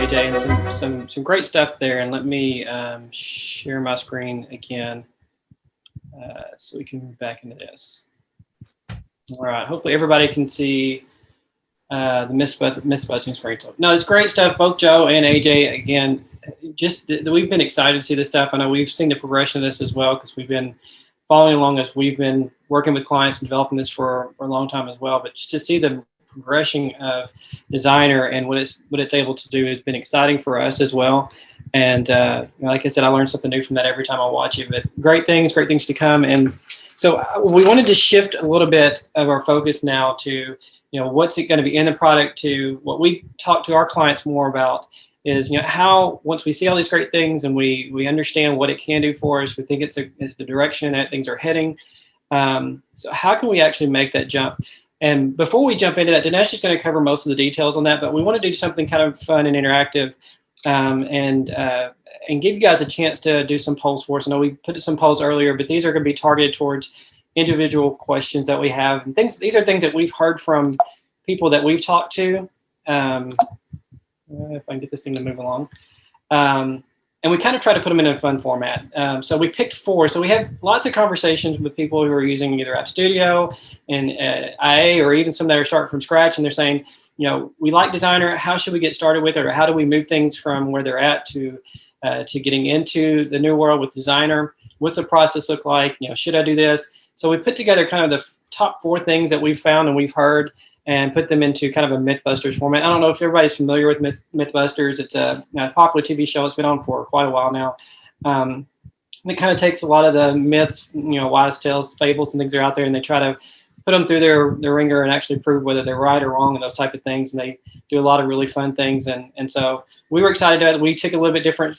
AJ, and some great stuff there. And let me share my screen again so we can move back into this. All right, hopefully everybody can see the Mythbusting screen. No, it's great stuff. Both Joe and AJ, again, just we've been excited to see this stuff. I know we've seen the progression of this as well because we've been following along as we've been working with clients and developing this for a long time as well. But just to see the progression of Designer and what it's able to do has been exciting for us as well. And like I said, I learned something new from that every time I watch it. But great things to come. And so we wanted to shift a little bit of our focus now to what's it going to be in the product, to what we talk to our clients more about is how once we see all these great things and we understand what it can do for us, we think it's the direction that things are heading. So how can we actually make that jump? And before we jump into that, Dinesh is going to cover most of the details on that, but we want to do something kind of fun and interactive and give you guys a chance to do some polls for us. I know we put some polls earlier, but these are going to be targeted towards individual questions that we have. And these are things that we've heard from people that we've talked to. If I can get this thing to move along. And we kind of try to put them in a fun format. So we picked 4. So we have lots of conversations with people who are using either App Studio and IA, or even some that are starting from scratch, and they're saying, we like Designer. How should we get started with it, or how do we move things from where they're at to getting into the new world with Designer? What's the process look like? Should I do this? So we put together kind of the top 4 things that we've found and we've heard, and put them into kind of a Mythbusters format. I don't know if everybody's familiar with Mythbusters. It's a popular TV show. It's been on for quite a while now. It kind of takes a lot of the myths, wise tales, fables, and things that are out there, and they try to put them through their ringer and actually prove whether they're right or wrong and those type of things. And they do a lot of really fun things. And so we were excited about it. We took a little bit different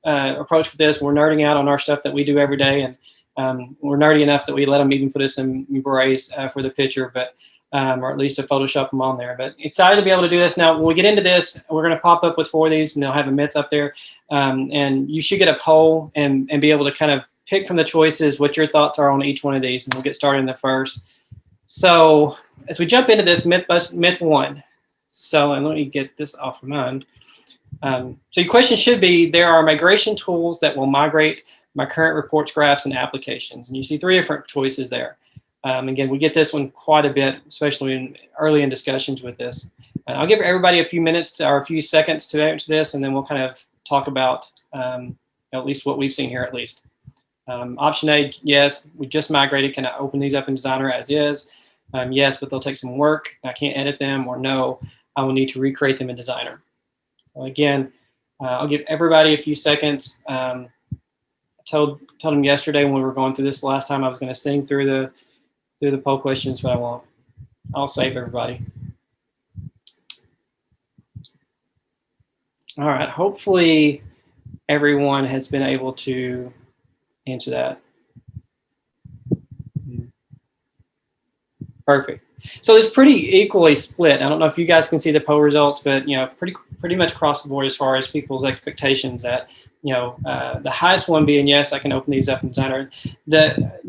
approach with this. We're nerding out on our stuff that we do every day, and we're nerdy enough that we let them even put us in berets for the picture, or at least to Photoshop them on there. But excited to be able to do this. Now, when we get into this, we're going to pop up with 4 of these, and they'll have a myth up there. And you should get a poll and be able to kind of pick from the choices what your thoughts are on each one of these. And we'll get started in the first. So as we jump into this, myth 1. So, and let me get this off of mine. So your question should be, there are migration tools that will migrate my current reports, graphs, and applications. And you see 3 different choices there. Again, we get this one quite a bit, especially early in discussions with this. I'll give everybody a few minutes or a few seconds to answer this, and then we'll kind of talk about at least what we've seen here at least. Option A, yes, we just migrated. Can I open these up in Designer as is? Yes, but they'll take some work. I can't edit them. Or no, I will need to recreate them in Designer. So again, I'll give everybody a few seconds. I told them yesterday when we were going through this last time I was going to sing through the poll questions, but I won't. I'll save everybody. All right, hopefully everyone has been able to answer that. Perfect. So it's pretty equally split. I don't know if you guys can see the poll results, but pretty much across the board as far as people's expectations. That the highest one being yes, I can open these up in Designer. The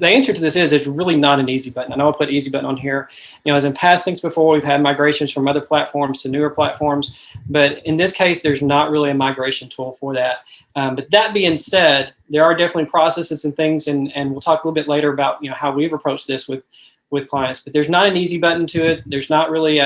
answer to this is it's really not an easy button. I know I'll put easy button on here. As in past things before, we've had migrations from other platforms to newer platforms, but in this case, there's not really a migration tool for that. But that being said, there are definitely processes and things, and we'll talk a little bit later about how we've approached this with clients. But there's not an easy button to it. There's not really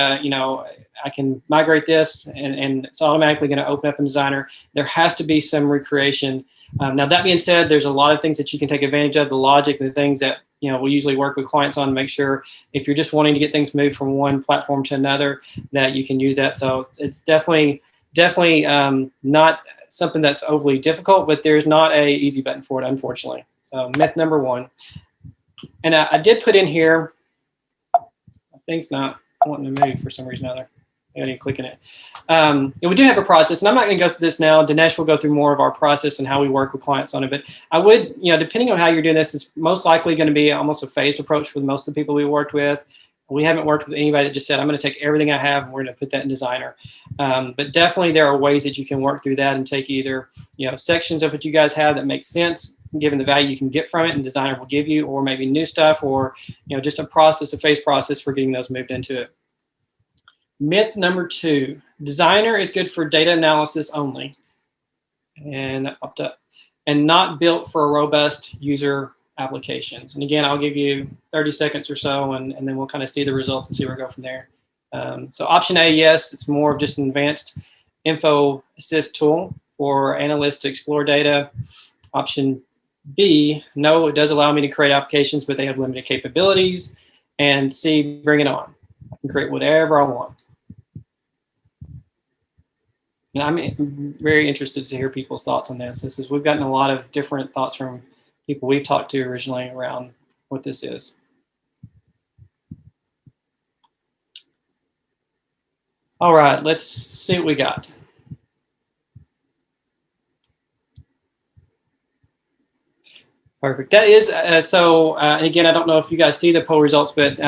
I can migrate this and it's automatically going to open up in Designer. There has to be some recreation. Now, that being said, there's a lot of things that you can take advantage of, the logic, the things that we usually work with clients on to make sure if you're just wanting to get things moved from one platform to another, that you can use that. So it's definitely not something that's overly difficult, but there's not a easy button for it, unfortunately. So myth number 1. And I did put in here, my thing's not wanting to move for some reason or other. I need to click in it. And we do have a process, and I'm not going to go through this now. Dinesh will go through more of our process and how we work with clients on it. But I would, depending on how you're doing this, it's most likely going to be almost a phased approach for most of the people we worked with. We haven't worked with anybody that just said, I'm going to take everything I have and we're going to put that in Designer. But definitely there are ways that you can work through that and take either, sections of what you guys have that make sense given the value you can get from it and Designer will give you, or maybe new stuff, or just a phase process for getting those moved into it. Myth number 2, Designer is good for data analysis only, and that popped up, and not built for robust user applications. And again, I'll give you 30 seconds or so, and then we'll kind of see the results and see where we go from there. So option A, yes, it's more of just an advanced info assist tool for analysts to explore data. Option B, no, it does allow me to create applications, but they have limited capabilities. And C, bring it on. I can create whatever I want. And I'm very interested to hear people's thoughts on this. We've gotten a lot of different thoughts from people we've talked to originally around what this is. All right, let's see what we got. Perfect. That is, and again, I don't know if you guys see the poll results, but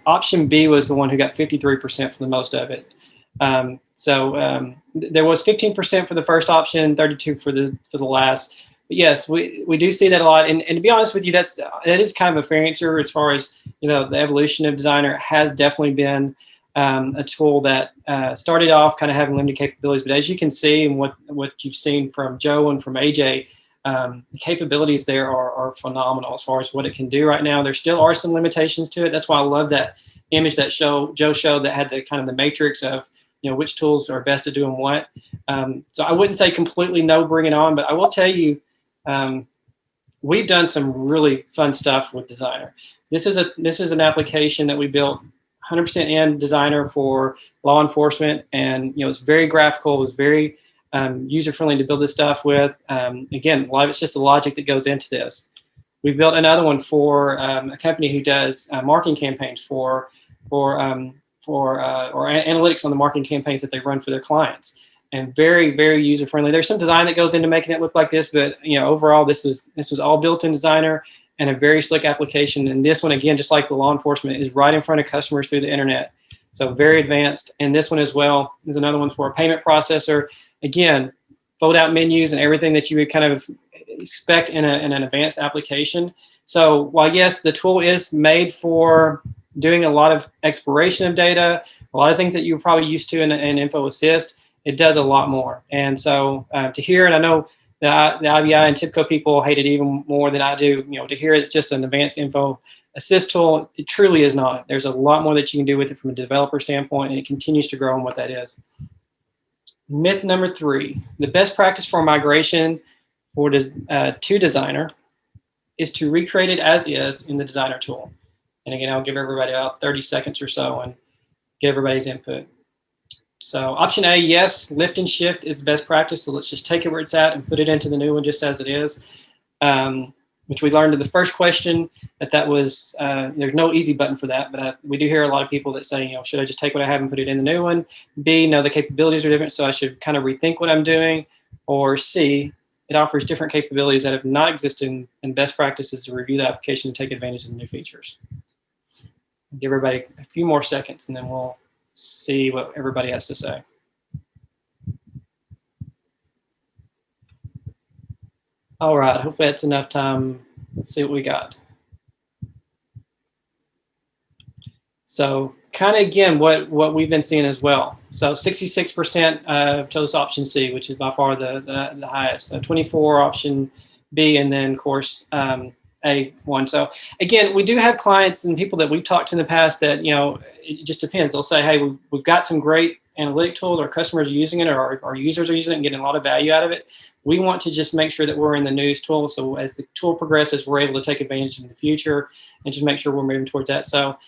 option B was the one who got 53% for the most of it. There was 15% for the first option, 32% for the last. But yes, we do see that a lot. And to be honest with you, that is kind of a fair answer as far as, the evolution of Designer has definitely been a tool that started off kind of having limited capabilities. But as you can see, and what you've seen from Joe and from AJ, the capabilities there are phenomenal as far as what it can do right now. There still are some limitations to it. That's why I love that image that Joe showed that had the kind of the matrix of which tools are best at doing what. So I wouldn't say completely no, bring it on, but I will tell you, we've done some really fun stuff with Designer. This is an application that we built 100% in Designer for law enforcement, and it's very graphical. It was very user-friendly to build this stuff with. Again, a lot of it's just the logic that goes into this. We've built another one for a company who does marketing campaigns or analytics on the marketing campaigns that they run for their clients, and very, very user-friendly. There's some design that goes into making it look like this, but overall, this was all built in Designer and a very slick application. And this one, again, just like the law enforcement, is right in front of customers through the internet. So very advanced. And this one as well is another one for a payment processor. Again, fold out menus and everything that you would kind of expect in an advanced application. So while yes, the tool is made for doing a lot of exploration of data, a lot of things that you're probably used to in Info Assist, it does a lot more. And so to hear, and I know the IBI and TIBCO people hate it even more than I do, to hear it's just an advanced Info Assist tool, it truly is not. There's a lot more that you can do with it from a developer standpoint, and it continues to grow in what that is. Myth number 3, the best practice for migration to Designer is to recreate it as is in the Designer tool. And again, I'll give everybody about 30 seconds or so and get everybody's input. So option A, yes, lift and shift is the best practice. So let's just take it where it's at and put it into the new one just as it is. Which we learned in the first question that was, there's no easy button for that, but we do hear a lot of people that say, should I just take what I have and put it in the new one? B, no, the capabilities are different, so I should kind of rethink what I'm doing. Or C, it offers different capabilities that have not existed, and best practices to review the application and take advantage of the new features. I'll give everybody a few more seconds, and then we'll see what everybody has to say. All right, hopefully that's enough time. Let's see what we got. So kind of, again, what we've been seeing as well. So 66% chose option C, which is by far the highest. So 24 option B, and then, of course, A1. So again, we do have clients and people that we've talked to in the past that, it just depends. They'll say, hey, we've got some great analytic tools, our customers are using it, or our users are using it and getting a lot of value out of it. We want to just make sure that we're in the news tool. So as the tool progresses, we're able to take advantage in the future and just make sure we're moving towards that. So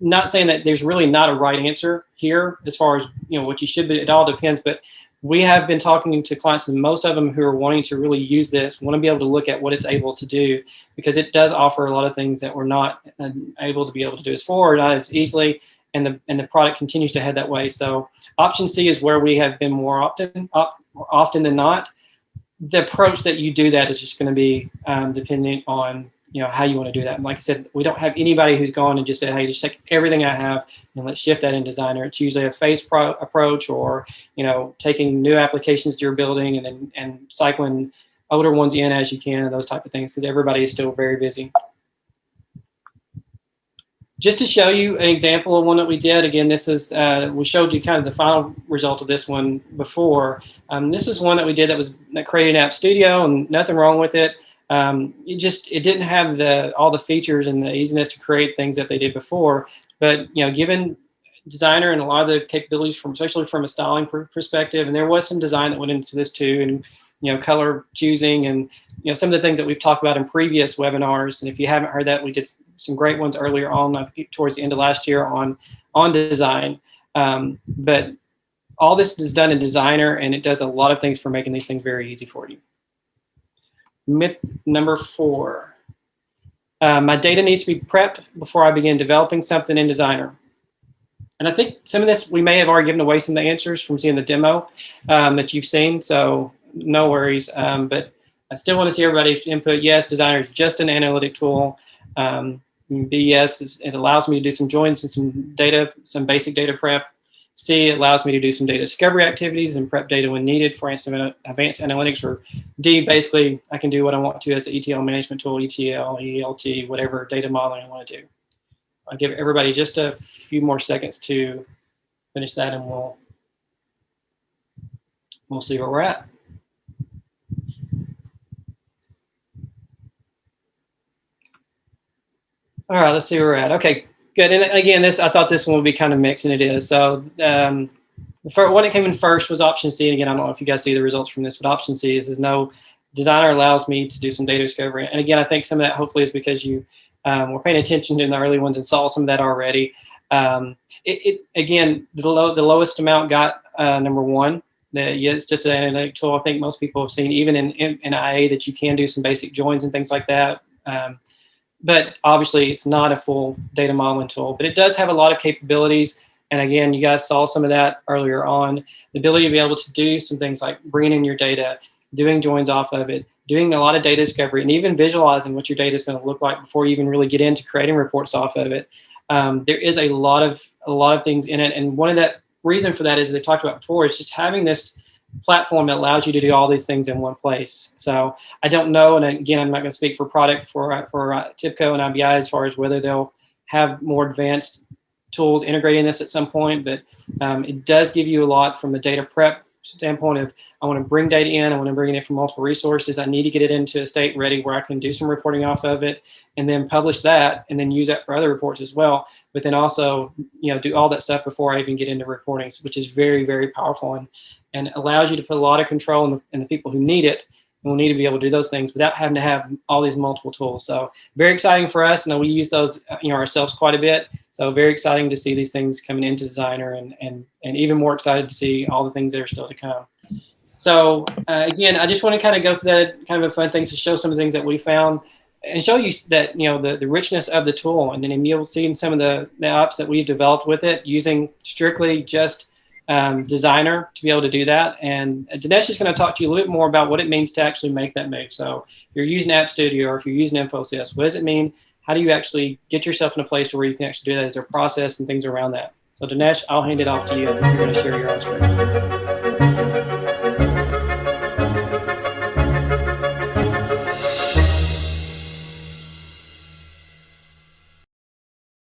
not saying that there's really not a right answer here as far as, what you should be. It all depends. But we have been talking to clients, and most of them who are wanting to really use this want to be able to look at what it's able to do, because it does offer a lot of things that we're not able to do as far or not as easily. And the product continues to head that way. So option C is where we have been more often than not. The approach that you do that is just going to be dependent on how you want to do that. And like I said, we don't have anybody who's gone and just said, hey, just take everything I have and let's shift that in Designer. It's usually a phase approach, or taking new applications you're building and cycling older ones in as you can, and those type of things, because everybody is still very busy. Just to show you an example of one that we did, again, this is, we showed you kind of the final result of this one before. This is one that we did that created an app studio, and nothing wrong with it. It didn't have all the features and the easiness to create things that they did before. But, you know, given Designer and a lot of the capabilities especially from a styling perspective, and there was some design that went into this too, and, you know, color choosing and, you know, some of the things that we've talked about in previous webinars. And if you haven't heard that, we did some great ones earlier on, I think towards the end of last year on design. But all this is done in Designer, and it does a lot of things for making these things very easy for you. Myth number 4. My data needs to be prepped before I begin developing something in Designer. And I think some of this, we may have already given away some of the answers from seeing the demo that you've seen, so no worries. But I still want to see everybody's input. Yes, Designer is just an analytic tool. B, yes, it allows me to do some joins and some basic data prep. C, it allows me to do some data discovery activities and prep data when needed for advanced analytics. Or D, basically, I can do what I want to as an ETL management tool, ETL, ELT, whatever data modeling I want to do. I'll give everybody just a few more seconds to finish that, and we'll see where we're at. All right, let's see where we're at. Okay, good. And again, I thought this one would be kind of mixed, and it is. So the one that came in first was option C. And again, I don't know if you guys see the results from this, but option C is no, Designer allows me to do some data discovery. And again, I think some of that hopefully is because you were paying attention in the early ones and saw some of that already. Again, the lowest amount got number 1. It's just an analytic tool. I think most people have seen, even in IA, that you can do some basic joins and things like that. But obviously, it's not a full data modeling tool. But it does have a lot of capabilities. And again, you guys saw some of that earlier on. The ability to be able to do some things like bringing in your data, doing joins off of it, doing a lot of data discovery, and even visualizing what your data is going to look like before you even really get into creating reports off of it. There is a lot of things in it, and one of that reason for that is they talked about before is just having this platform that allows you to do all these things in one place. So I don't know, and again, I'm not going to speak for product for TIBCO and IBI as far as whether they'll have more advanced tools integrating this at some point, but it does give you a lot from the data prep standpoint of, I want to bring data in, I want to bring it in from multiple resources, I need to get it into a state ready where I can do some reporting off of it and then publish that and then use that for other reports as well, but then also, you know, do all that stuff before I even get into reporting, which is very, very powerful and allows you to put a lot of control in the people who need it and will need to be able to do those things without having to have all these multiple tools. So very exciting for us. And we use those, you know, ourselves quite a bit. So very exciting to see these things coming into Designer, and even more excited to see all the things that are still to come. So again, I just want to kind of go through that kind of a fun things to show some of the things that we found and show you that, you know, the richness of the tool. And then you'll see some of the apps that we've developed with it using strictly just Designer to be able to do that. And Dinesh is going to talk to you a little bit more about what it means to actually make that move. So if you're using App Studio or if you're using InfoSys, what does it mean? How do you actually get yourself in a place to where you can actually do that? Is there a process and things around that? So Dinesh, I'll hand it off to you. I think you're going to share your own screen.